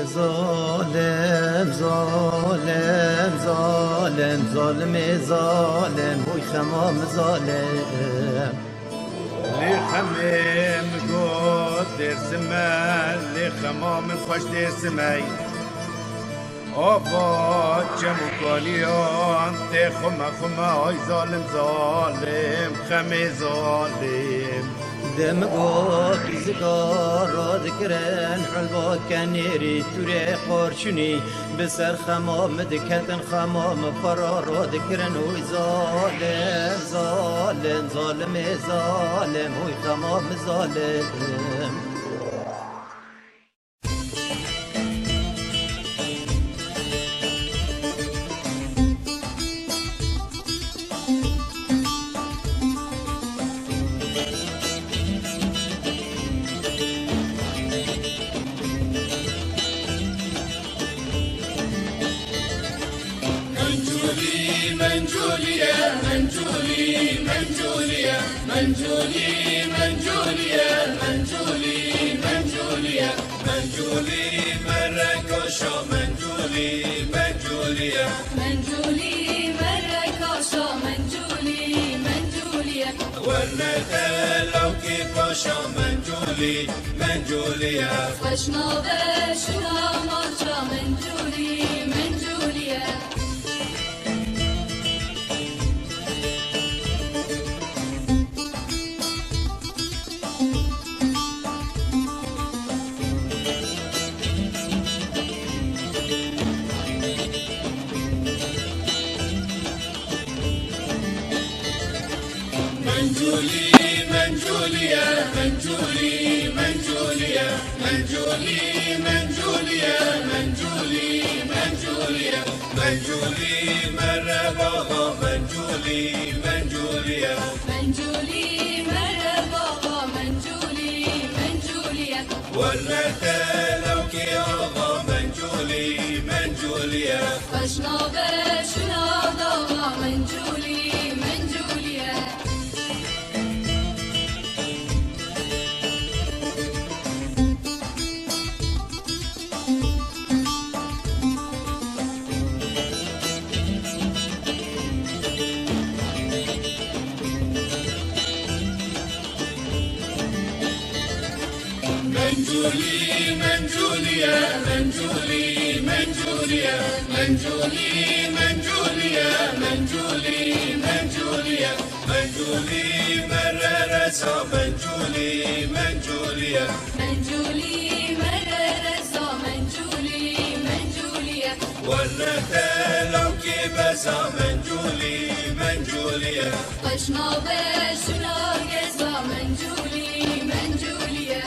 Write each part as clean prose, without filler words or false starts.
ظالم ظالم ظالم ظالم ظالم وی خمام ظالم لخمم گود درسمه لخمام خوش درسمه آباد جمو کالیان ته خمه خمه آی ظالم ظالم خمه ظالم دم گود زگار را دکرن حلوا کنیری توره قرشنی بسر خمام دکتن خمام فرا را دکرن وی ظالم ظالم ظالم ظالم وی خمام ظالم خوشنامه شنا مارچا منجولی منجولیه منجولی منجولیه منجولی منجولیه منجولی منجولیه منجولی منجولیه منجولی مرباغا منجولی منجولیه منجولی مرباغا منجولی منجولیه ورنت لو کی آقا منجولی منجولیه خوشنامه شنا داغا منجولی منجولیه منجولی منجولیه منجولی منجولیه منجولی منجولیه منجولی منجولیه منجولی مررسا منجولی منجولیه منجولی مررسا منجولی منجولیه ورنت لو کی بسا منجولی منجولیه خوشنامه شنا گزا منجولی منجولیه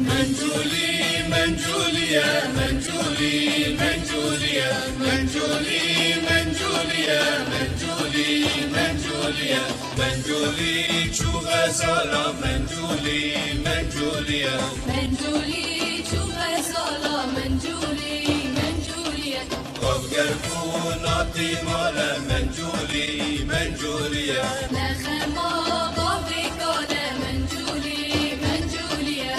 منجولی منجولیه منجولی منجولیه منجولی منجولیه منجولی منجولیه منجولی چوغ سالا منجولی منجولیه منجولی چوب سالا منجولی منجولیه قفگر کوناتی مال منجولی منجولیه نخما قافی کاله منجولی منجولیه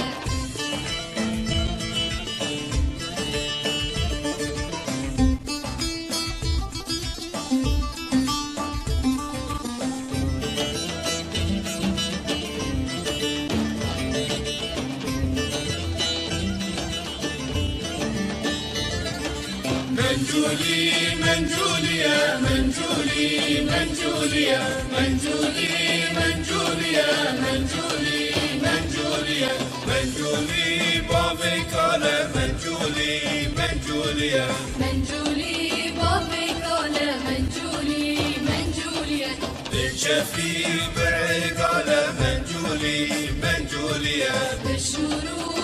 منجولی منجولیه منجولی منجولیه منجولی منجولیه منجولی منجولیه منجولی بابی کاله منجولی منجولیه منجولی بابی کاله منجولی منجولیه دلچفی برای کاله منجولی منجولیه به شروع